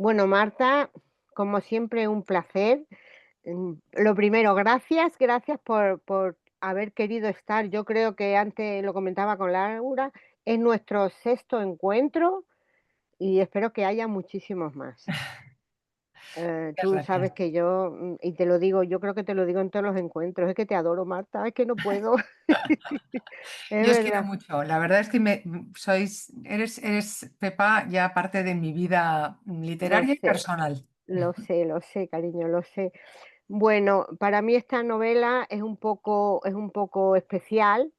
Bueno, Marta, como siempre, un placer. Lo primero, gracias por haber querido estar. Yo creo que antes lo comentaba con Laura, es nuestro sexto encuentro y espero que haya muchísimos más. Muchas Tú gracias. sabes que yo, y te lo digo, yo creo que te lo digo en todos los encuentros, es que te adoro, Marta, es que no puedo. Es Yo os quiero verdad, mucho. La verdad es que eres Pepa ya parte de mi vida lo literaria y sé, personal. lo sé, cariño, lo sé. Bueno, para mí esta novela es un poco especial,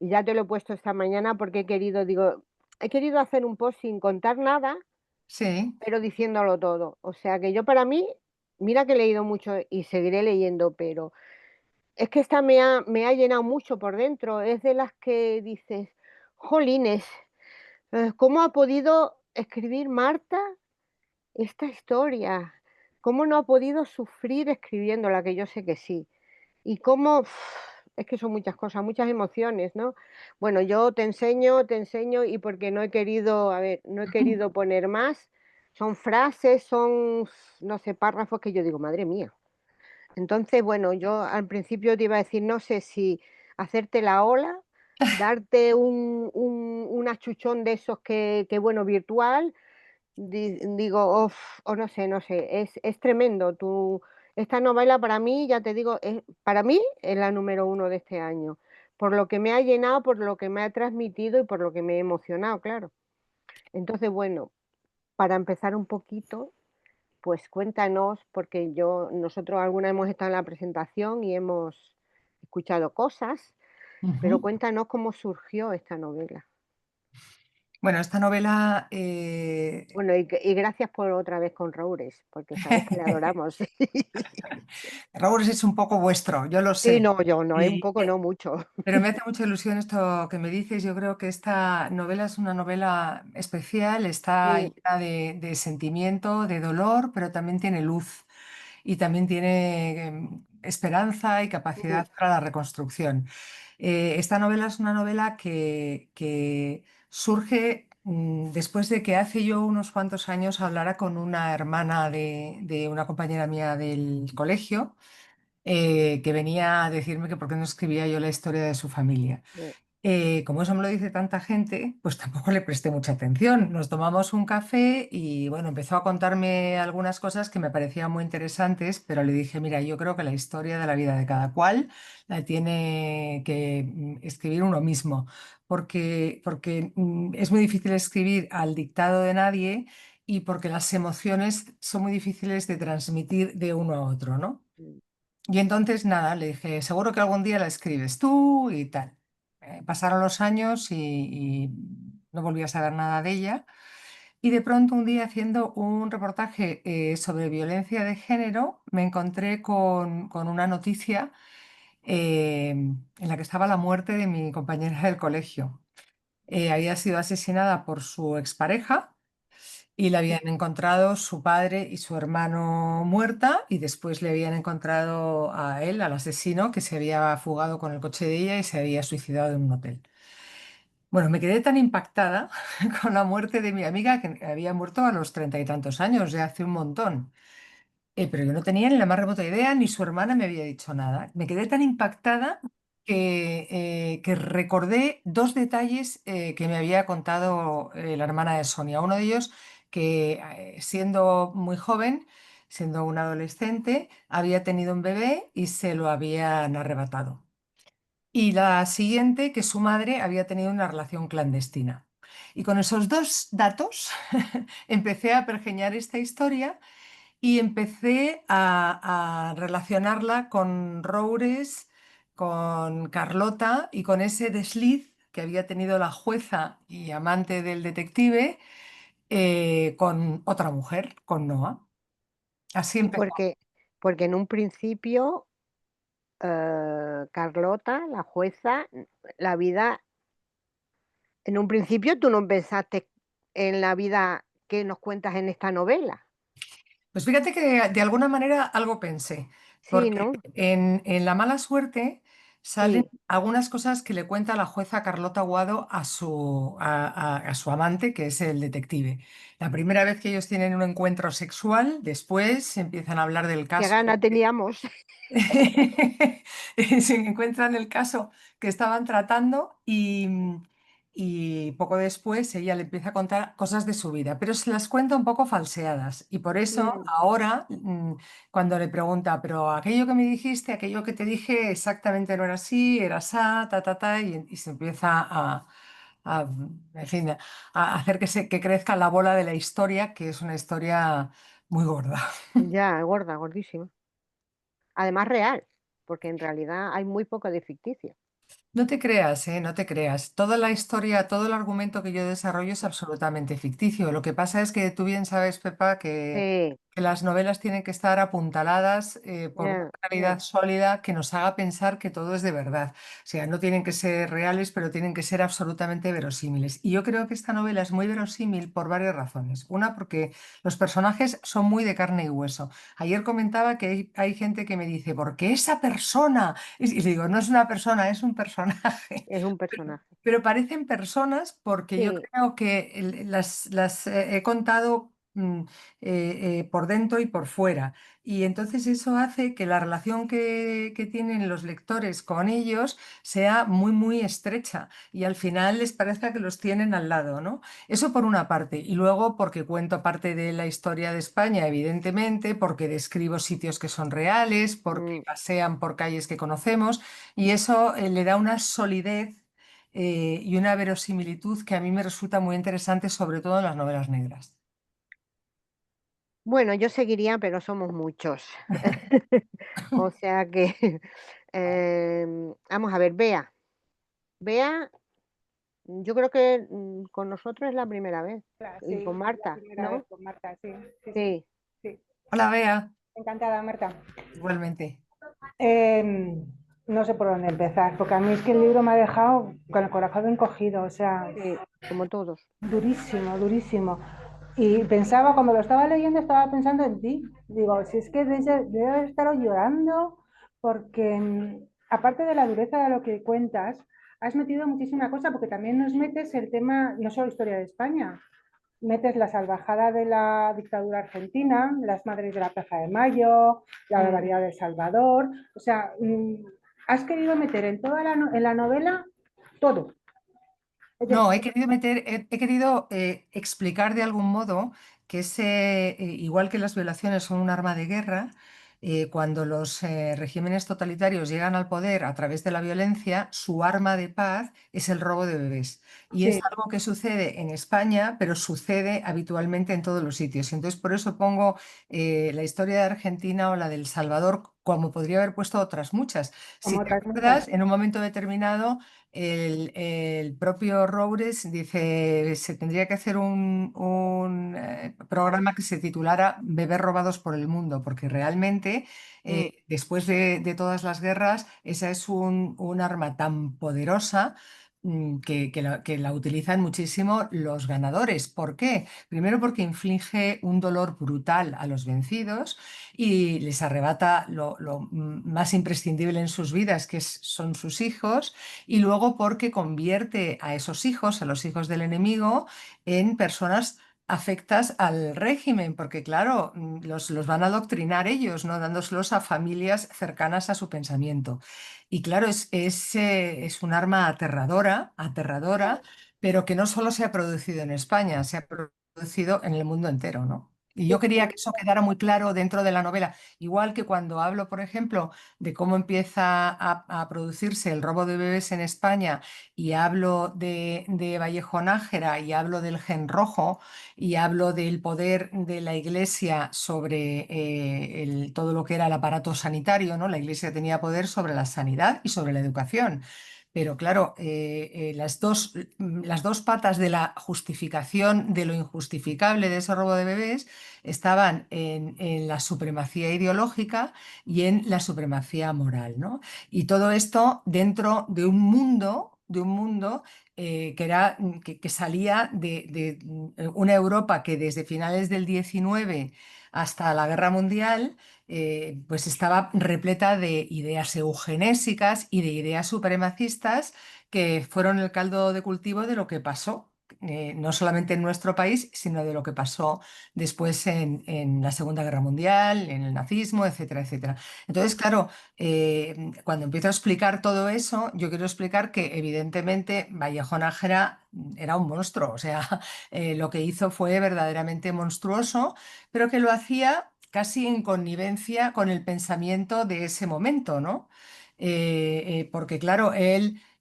y ya te lo he puesto esta mañana porque he querido hacer un post sin contar nada, Sí. pero diciéndolo todo. O sea que yo para mí, mira que he leído mucho y seguiré leyendo, pero es que esta me ha llenado mucho por dentro. Es de las que dices: "Jolines, ¿cómo ha podido escribir Marta esta historia? ¿Cómo no ha podido sufrir escribiéndola?", que yo sé que sí. Y cómo es que son muchas cosas, muchas emociones, ¿no? Bueno, yo te enseño, y porque no he querido, a ver, no he querido poner más, son frases, son, no sé, párrafos que yo digo: "Madre mía". Entonces, bueno, yo al principio te iba a decir, no sé si hacerte la ola, darte un achuchón de esos que bueno, virtual, digo, o no sé, es tremendo. Esta novela para mí, ya te digo, para mí es la número uno de este año, por lo que me ha llenado, por lo que me ha transmitido y por lo que me he emocionado, claro. Entonces, bueno, para empezar un poquito, pues cuéntanos, porque nosotros alguna hemos estado en la presentación y hemos escuchado cosas, pero Ujú. cuéntanos cómo surgió esta novela. Bueno, esta novela, Bueno, y gracias por otra vez con Roures, porque sabes que le adoramos. Raúl, es un poco vuestro, yo lo Sí, sé. no, yo no, un Y, poco, no mucho. pero me hace mucha ilusión esto que me dices. Yo creo que esta novela es una novela especial, está Sí, llena de sentimiento, de dolor, pero también tiene luz y también tiene esperanza y mm, capacidad para la reconstrucción. Esta novela es una novela que surge después de que hace yo unos cuantos años hablara con una hermana de una compañera mía del colegio, que venía a decirme que por qué no escribía yo la historia de su familia. mm, Como eso me lo dice tanta gente, pues tampoco le presté mucha atención. Nos tomamos un café y bueno, empezó a contarme algunas cosas que me parecían muy interesantes, pero le dije, mira, yo creo que la historia de la vida de cada cual la tiene que escribir uno mismo, porque es muy difícil escribir al dictado de nadie y porque las emociones son muy difíciles de transmitir de uno a otro, ¿no? mm. Y entonces, nada, le dije, seguro que algún día la escribes tú y tal. Pasaron los años y no volví a saber nada de ella. Y de pronto un día haciendo un reportaje sobre violencia de género, me encontré con una noticia en la que estaba la muerte de mi compañera del colegio. Había sido asesinada por su expareja y la habían encontrado su padre y su hermano muerta, y después le habían encontrado a él, al asesino, que se había fugado con el coche de ella y se había suicidado en un hotel. Bueno, me quedé tan impactada con la muerte de mi amiga, que había muerto a los 30 y tantos años, ya hace un montón. Pero yo no tenía ni la más remota idea, ni su hermana me había dicho nada. Me quedé tan impactada que recordé dos detalles que me había contado la hermana de Sonia. Uno de ellos, que siendo muy joven, siendo una adolescente, había tenido un bebé y se lo habían arrebatado. Y la siguiente, que su madre había tenido una relación clandestina. Y con esos dos datos empecé a pergeñar esta historia y empecé a relacionarla con Roures, con Carlota y con ese desliz que había tenido la jueza y amante del detective con otra mujer, con Noah. Así Sí, empezó. porque en un principio, Carlota, la jueza, la vida en un principio tú no pensaste en la vida que nos cuentas en esta novela. Pues fíjate que de alguna manera algo pensé, Sí, porque ¿no? en La mala suerte salen sí, algunas cosas que le cuenta la jueza Carlota Guado a su amante, que es el detective. La primera vez que ellos tienen un encuentro sexual, después empiezan a hablar del qué caso. gana teníamos. Se encuentran el caso que estaban tratando y poco después ella le empieza a contar cosas de su vida, pero se las cuenta un poco falseadas. Y por eso Mm, ahora, cuando le pregunta, pero aquello que me dijiste, aquello que te dije exactamente no era así, era sa, ta, y se empieza en fin, a hacer que crezca la bola de la historia, que es una historia muy gorda. ya, gorda, gordísima. Además real, porque en realidad hay muy poco de ficticio. No te creas, ¿eh? No te creas. Toda la historia, todo el argumento que yo desarrollo es absolutamente ficticio. Lo que pasa es que tú bien sabes, Pepa, Sí, que las novelas tienen que estar apuntaladas por una ya, realidad sólida que nos haga pensar que todo es de verdad. O sea, no tienen que ser reales, pero tienen que ser absolutamente verosímiles. Y yo creo que esta novela es muy verosímil por varias razones. Una, porque los personajes son muy de carne y hueso. Ayer comentaba que hay gente que me dice, ¿por qué esa persona? Y le digo, no es una persona, es un personaje. es un personaje. Pero parecen personas porque yo Sí, creo que las he contado por dentro y por fuera. Y entonces eso hace que la relación que tienen los lectores con ellos sea muy, muy estrecha y al final les parezca que los tienen al lado, ¿no? Eso por una parte. Y luego porque cuento parte de la historia de España, evidentemente, porque describo sitios que son reales, porque mm, pasean por calles que conocemos y eso le da una solidez y una verosimilitud que a mí me resulta muy interesante, sobre todo en las novelas negras. bueno, yo seguiría, pero somos muchos. O sea que, vamos a ver, Bea, yo creo que, con nosotros es la primera vez, y con Sí, la Marta, primera vez ¿no? con Marta, sí, sí, sí, Sí, sí. Hola, Bea, Encantada, Marta. igualmente. No sé por dónde empezar, porque a mí es que el libro me ha dejado con el corazón encogido, o sea, sí, como todos. durísimo, durísimo. Y pensaba, cuando lo estaba leyendo, estaba pensando en ti. Digo, si es que debe estar llorando, porque aparte de la dureza de lo que cuentas, has metido muchísima cosa, porque también nos metes el tema, no solo historia de España, metes la salvajada de la dictadura argentina, las madres de la Plaza de Mayo, la Mm. barbaridad de El Salvador. O sea, has querido meter en toda en la novela todo. Es No, decir, he querido explicar de algún modo que igual que las violaciones son un arma de guerra, cuando los regímenes totalitarios llegan al poder a través de la violencia, su arma de paz es el robo de bebés. Y es sí, algo que sucede en España, pero sucede habitualmente en todos los sitios. Entonces, por eso pongo la historia de Argentina o la del Salvador, como podría haber puesto otras muchas. Si como te otras muchas. acuerdas, en un momento determinado el propio Roures dice, se tendría que hacer un programa que se titulara Bebés robados por el mundo, porque realmente Mm. después de todas las guerras, esa es un arma tan poderosa. Que la utilizan muchísimo los ganadores. ¿Por qué? Primero porque inflige un dolor brutal a los vencidos y les arrebata lo más imprescindible en sus vidas, son sus hijos, y luego porque convierte a esos hijos, a los hijos del enemigo, en personas afectas al régimen, porque claro, los van a adoctrinar ellos, ¿no? Dándoselos a familias cercanas a su pensamiento. Y claro, es un arma aterradora, aterradora, pero que no solo se ha producido en España, se ha producido en el mundo entero, ¿no? Y Sí, yo quería que eso quedara muy claro dentro de la novela, igual que cuando hablo, por ejemplo, de cómo empieza a producirse el robo de bebés en España y hablo de Vallejo Nájera y hablo del gen rojo y hablo del poder de la Iglesia sobre todo lo que era el aparato sanitario, ¿no? La Iglesia tenía poder sobre la sanidad y sobre la educación. Pero claro, las dos patas de la justificación de lo injustificable de ese robo de bebés estaban en la supremacía ideológica y en la supremacía moral, ¿no? Y todo esto dentro de un mundo que salía de una Europa que desde finales del 19 hasta la Guerra Mundial pues estaba repleta de ideas eugenésicas y de ideas supremacistas que fueron el caldo de cultivo de lo que pasó. No solamente en nuestro país, sino de lo que pasó después en la Segunda Guerra Mundial, en el nazismo, etcétera, etcétera. Entonces, claro, cuando empiezo a explicar todo eso, yo quiero explicar que evidentemente Vallejo Nájera era un monstruo, o sea, lo que hizo fue verdaderamente monstruoso, pero que lo hacía casi en connivencia con el pensamiento de ese momento, ¿no? Porque claro,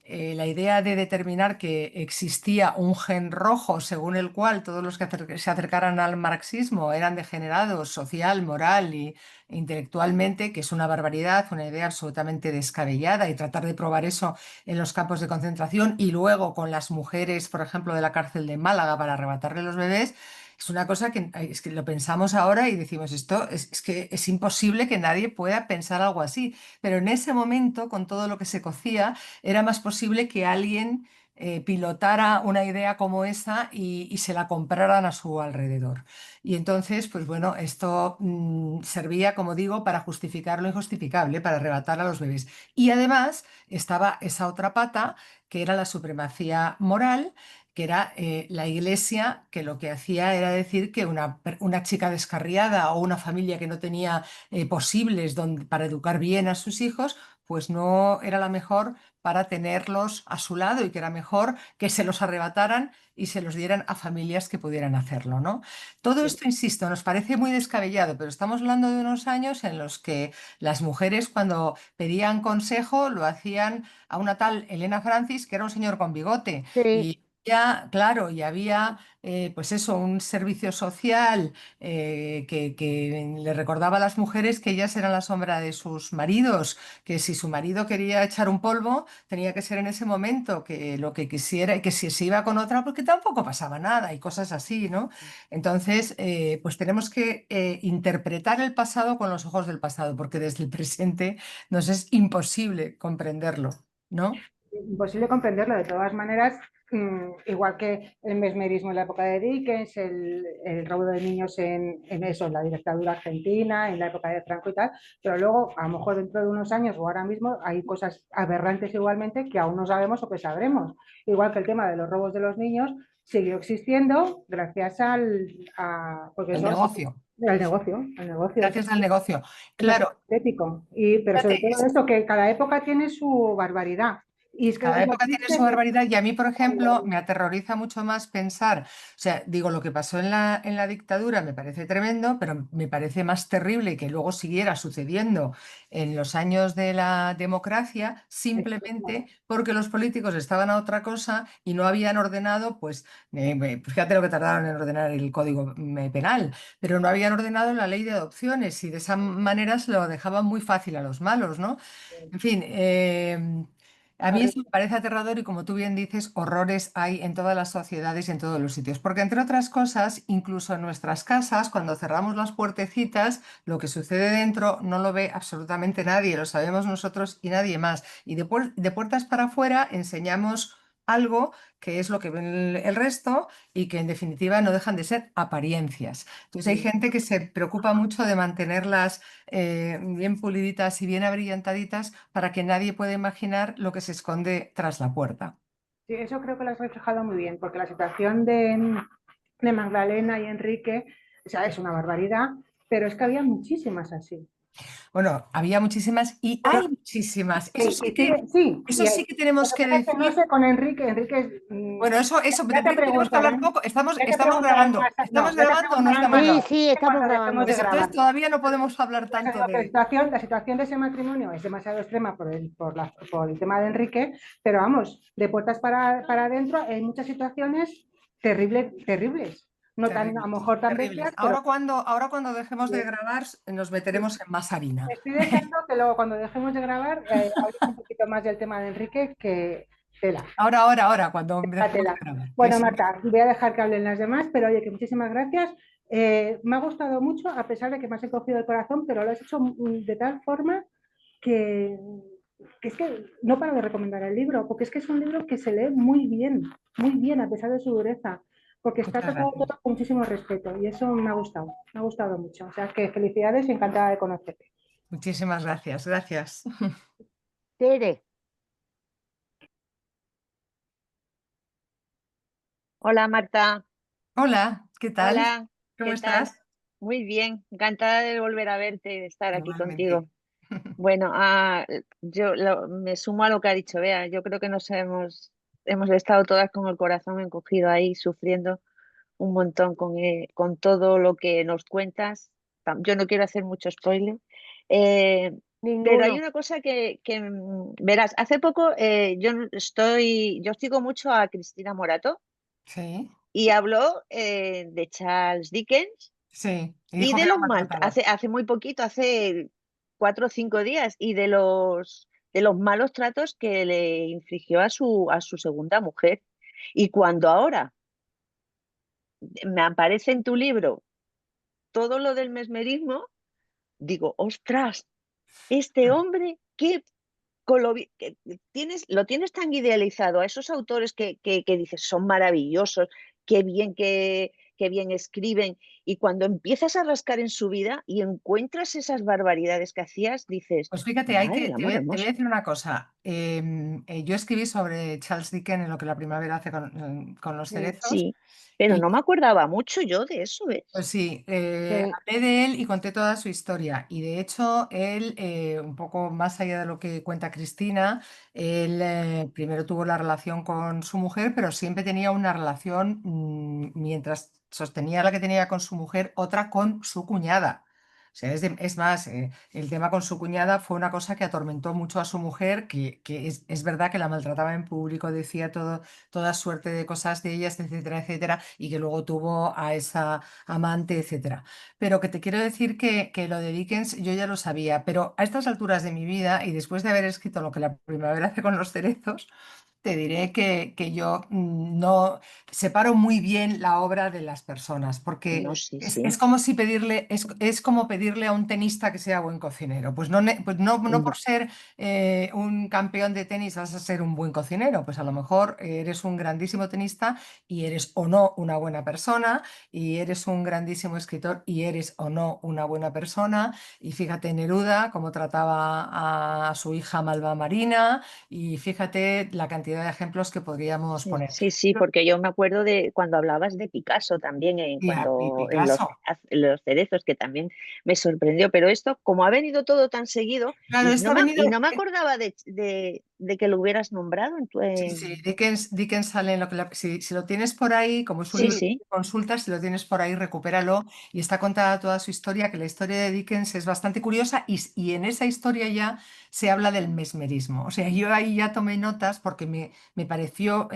la idea de determinar que existía un gen rojo según el cual todos los que se acercaran al marxismo eran degenerados social, moral e intelectualmente, que es una barbaridad, una idea absolutamente descabellada, y tratar de probar eso en los campos de concentración y luego con las mujeres, por ejemplo, de la cárcel de Málaga para arrebatarle los bebés. Es una cosa que, es que lo pensamos ahora y decimos, esto es que es imposible que nadie pueda pensar algo así. Pero en ese momento, con todo lo que se cocía, era más posible que alguien pilotara una idea como esa y se la compraran a su alrededor. Y entonces, pues bueno, esto servía, como digo, para justificar lo injustificable, para arrebatar a los bebés. Y además estaba esa otra pata, que era la supremacía moral, que era la Iglesia, que lo que hacía era decir que una chica descarriada o una familia que no tenía posibles para educar bien a sus hijos, pues no era la mejor para tenerlos a su lado, y que era mejor que se los arrebataran y se los dieran a familias que pudieran hacerlo, ¿no? Todo esto, insisto, nos parece muy descabellado, pero estamos hablando de unos años en los que las mujeres, cuando pedían consejo, lo hacían a una tal Elena Francis, que era un señor con bigote. Sí, Y ya, claro, y había pues eso, un servicio social que le recordaba a las mujeres que ellas eran la sombra de sus maridos, que si su marido quería echar un polvo, tenía que ser en ese momento, que lo que quisiera, y que si se iba con otra, porque tampoco pasaba nada, y cosas así, ¿no? Entonces, pues tenemos que interpretar el pasado con los ojos del pasado, porque desde el presente nos es imposible comprenderlo, ¿no? Imposible comprenderlo. De todas maneras, igual que el mesmerismo en la época de Dickens, el robo de niños en eso, en la dictadura argentina, en la época de Franco y tal, pero luego, a lo mejor dentro de unos años o ahora mismo, hay cosas aberrantes igualmente que aún no sabemos o que sabremos. Igual que el tema de los robos de los niños siguió existiendo gracias porque El eso, negocio, el negocio, gracias al negocio. no es Claro, estético. Pero sobre fíjate, todo eso, que cada época tiene su barbaridad. Y es que cada es lo época tiene triste su que barbaridad, y a mí, por ejemplo, me aterroriza mucho más pensar, o sea, digo, lo que pasó en la dictadura me parece tremendo, pero me parece más terrible que luego siguiera sucediendo en los años de la democracia, simplemente porque los políticos estaban a otra cosa y no habían ordenado, pues, fíjate lo que tardaron en ordenar el código penal, pero no habían ordenado la ley de adopciones, y de esa manera se lo dejaban muy fácil a los malos, ¿no? En fin, a mí eso me parece aterrador, y como tú bien dices, horrores hay en todas las sociedades y en todos los sitios. Porque entre otras cosas, incluso en nuestras casas, cuando cerramos las puertecitas, lo que sucede dentro no lo ve absolutamente nadie, lo sabemos nosotros y nadie más. Y de puertas para afuera enseñamos algo que es lo que ven el resto, y que en definitiva no dejan de ser apariencias. Entonces hay gente que se preocupa mucho de mantenerlas bien puliditas y bien abrillantaditas, para que nadie pueda imaginar lo que se esconde tras la puerta. Sí, eso creo que lo has reflejado muy bien, porque la situación de Magdalena y Enrique, o sea, es una barbaridad, pero es que había muchísimas así. Bueno, había muchísimas y hay muchísimas. Sí, Eso sí que lo tenemos que que pasa es que no decir. sé con Enrique, Bueno, eso ya te tenemos que hablar preguntarán, un poco. ya te Estamos preguntarán grabando. más, ¿Estamos no, ya te grabando o no preguntarán estamos más sí, grabando? sí, estamos cuando dejemos grabando. de Pues entonces grabar. todavía no podemos hablar Ya te tanto digo que de... la situación de ese matrimonio es demasiado extrema por el tema de Enrique, pero vamos, de puertas para adentro hay muchas situaciones terribles. No tan, a lo Terribles, mejor tan terribles. bestias, pero Ahora cuando dejemos de grabar, nos meteremos en más harina. estoy deseando que luego cuando dejemos de grabar hablemos un poquito más del tema de Enrique, que tela, Ahora, cuando la dejemos de tela. grabar. Que Bueno, sí. Marta, voy a dejar que hablen las demás, pero oye, que muchísimas gracias. Me ha gustado mucho, a pesar de que me has encogido el corazón, pero lo has hecho de tal forma que, que es que no paro de recomendar el libro, porque es que es un libro que se lee muy bien, a pesar de su dureza, porque está Muchas tratado gracias. todo con muchísimo respeto y eso me ha gustado mucho. O sea que felicidades y encantada de conocerte. Muchísimas gracias. Gracias. Tere, Hola Marta, Hola, ¿qué tal? hola, ¿Cómo ¿qué tal? estás? Muy bien, encantada de volver a verte y de estar aquí Igualmente. contigo. Bueno, me sumo a lo que ha dicho Bea. Yo creo que hemos estado todas con el corazón encogido ahí, sufriendo un montón con todo lo que nos cuentas. Yo no quiero hacer mucho spoiler, eh, pero hay ninguno. una cosa verás, hace poco yo sigo mucho a Cristina Morato Sí, y habló de Charles Dickens sí. Y y dijo de que era los un hace, maltratador. hace muy poquito, hace 4 o 5 días, y de los malos tratos que le infligió a su segunda mujer. Y cuando ahora me aparece en tu libro todo lo del mesmerismo, digo, ostras, este hombre, que lo tienes tan idealizado a esos autores que dices son maravillosos, qué bien escriben, y cuando empiezas a rascar en su vida y encuentras esas barbaridades que hacías, dices, Pues fíjate, madre del te voy amor te voy a hermoso. decir una cosa. Yo escribí sobre Charles Dickens en lo que la primavera hace con los cerezos. Sí, pero Y no me acordaba mucho yo de eso, pues ¿ves? sí, Sí, hablé de él y conté toda su historia. Y de hecho, él, un poco más allá de lo que cuenta Cristina, él primero tuvo la relación con su mujer, pero siempre tenía una relación, mientras sostenía la que tenía con su mujer, otra con su cuñada. O sea, es más, el tema con su cuñada fue una cosa que atormentó mucho a su mujer, que es verdad que la maltrataba en público, decía toda suerte de cosas de ellas, etcétera, etcétera, y que luego tuvo a esa amante, etcétera. Pero que te quiero decir que lo de Dickens yo ya lo sabía, pero a estas alturas de mi vida y después de haber escrito lo que la primavera hace con los cerezos, te diré que yo no separo muy bien la obra de las personas, porque No, sí, es sí. como si pedirle, es como pedirle a un tenista que sea buen cocinero. Pues no, pues no por ser un campeón de tenis vas a ser un buen cocinero. Pues a lo mejor eres un grandísimo tenista y eres o no una buena persona, y eres un grandísimo escritor y eres o no una buena persona. Y fíjate Neruda cómo trataba a su hija Malva Marina, y fíjate la cantidad de ejemplos que podríamos Sí, poner. sí, sí, porque yo me acuerdo de cuando hablabas de Picasso también, Y cuando Picasso. en los cerezos, que también me sorprendió, pero esto, como ha venido todo tan seguido, Claro, y esto no ha me, venido. y no me acordaba de que lo hubieras nombrado en tu... Sí, sí, Dickens sale en lo que si lo tienes por ahí, como es un Sí, libro sí, de consultas, si lo tienes por ahí, recupéralo, y está contada toda su historia, que la historia de Dickens es bastante curiosa, y en esa historia ya se habla del mesmerismo. O sea, yo ahí ya tomé notas porque me pareció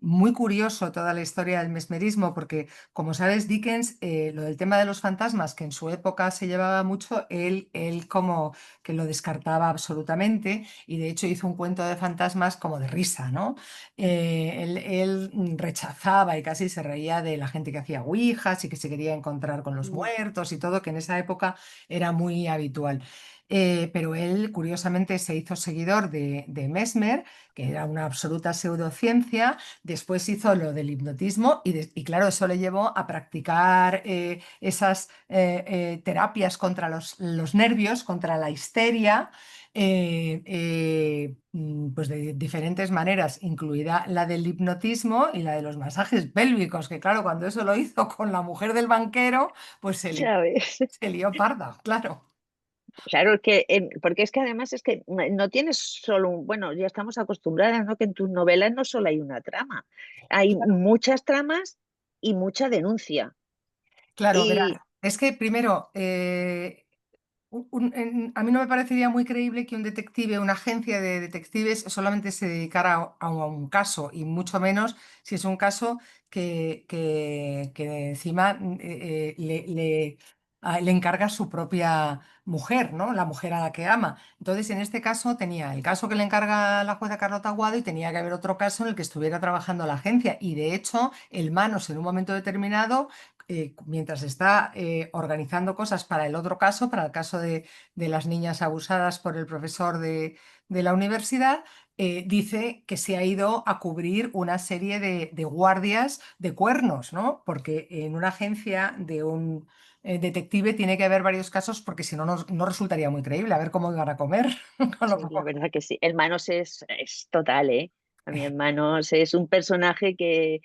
muy curioso toda la historia del mesmerismo, porque como sabes, Dickens, lo del tema de los fantasmas, que en su época se llevaba mucho, él como que lo descartaba absolutamente, y de hecho hizo un cuento de fantasmas como de risa, ¿no? Él rechazaba y casi se reía de la gente que hacía ouijas y que se quería encontrar con los mm, muertos y todo, que en esa época era muy habitual. Pero él, curiosamente, se hizo seguidor de Mesmer, que era una absoluta pseudociencia. Después hizo lo del hipnotismo y claro, eso le llevó a practicar esas terapias contra los nervios, contra la histeria, pues de diferentes maneras, incluida la del hipnotismo y la de los masajes pélvicos, que claro, cuando eso lo hizo con la mujer del banquero, pues ya ves. se lió parda, claro. Claro, porque es que además es que no tienes solo bueno, ya estamos acostumbradas, ¿no? Que en tus novelas no solo hay una trama, hay muchas tramas y mucha denuncia. Claro, verás, Y es que primero, a mí no me parecería muy creíble que un detective, una agencia de detectives solamente se dedicara a un caso, y mucho menos si es un caso que encima le encarga su propia mujer, ¿no? La mujer a la que ama. Entonces, en este caso tenía el caso que le encarga la jueza Carlota Aguado, y tenía que haber otro caso en el que estuviera trabajando la agencia. Y de hecho, el Manos en un momento determinado mientras está organizando cosas para el otro caso, para el caso de las niñas abusadas por el profesor de la universidad, dice que se ha ido a cubrir una serie de guardias de cuernos, ¿no? Porque en una agencia de un detective tiene que haber varios casos porque si no, no resultaría muy creíble. A ver cómo iban a comer. Con lo Sí, la poco. verdad que sí. Hermanos es total, ¿eh? A mí Hermanos es un personaje que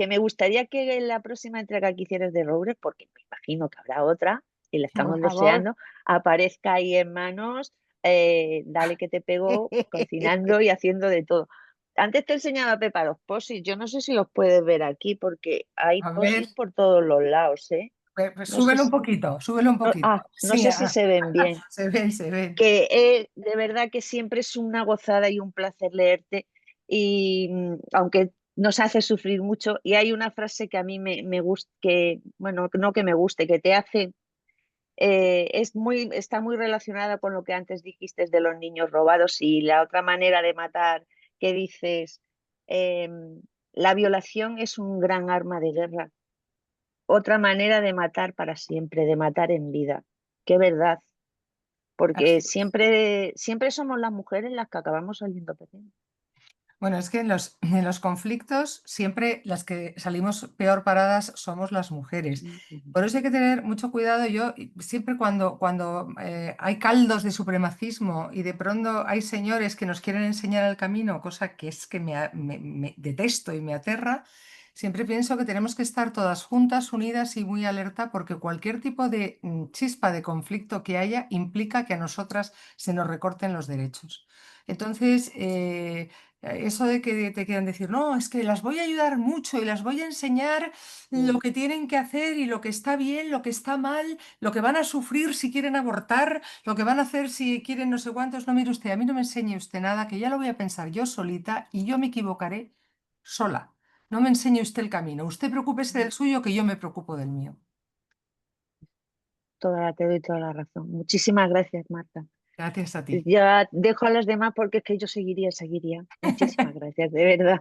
me gustaría que en la próxima entrega que hicieras de Roure, porque me imagino que habrá otra, y la Por estamos favor. deseando, aparezca ahí Hermanos, dale que te pego, cocinando y haciendo de todo. Antes te enseñaba Pepa los posis, yo no sé si los puedes ver aquí, porque hay A ver, posis por todos los lados, ¿eh? pues No sé súbelo un si, poquito, súbelo un poquito. no Sí, sé si se ven bien, se ven, se ven. que de verdad que siempre es una gozada y un placer leerte y aunque nos hace sufrir mucho y hay una frase que a mí me gusta, que bueno, no que me guste, que te hace, está muy relacionada con lo que antes dijiste de los niños robados y la otra manera de matar que dices, la violación es un gran arma de guerra, otra manera de matar para siempre, de matar en vida. Qué verdad, porque Así es. siempre somos las mujeres las que acabamos saliendo perdiendo. Bueno, es que en los conflictos siempre las que salimos peor paradas somos las mujeres. Ujú. Por eso hay que tener mucho cuidado. Yo siempre cuando hay caldos de supremacismo y de pronto hay señores que nos quieren enseñar el camino, cosa que es que me detesto y me aterra, siempre pienso que tenemos que estar todas juntas, unidas y muy alerta porque cualquier tipo de chispa de conflicto que haya implica que a nosotras se nos recorten los derechos. Entonces, eso de que te quieran decir, no, es que las voy a ayudar mucho y las voy a enseñar lo Mm. que tienen que hacer y lo que está bien, lo que está mal, lo que van a sufrir si quieren abortar, lo que van a hacer si quieren no sé cuántos. No, mire usted, a mí no me enseñe usted nada, que ya lo voy a pensar yo solita y yo me equivocaré sola. No me enseñe usted el camino. Usted preocúpese del suyo, que yo me preocupo del mío. Te doy toda la razón. Muchísimas gracias, Marta. Gracias a ti. Ya dejo a las demás porque es que yo seguiría. Muchísimas gracias, de verdad.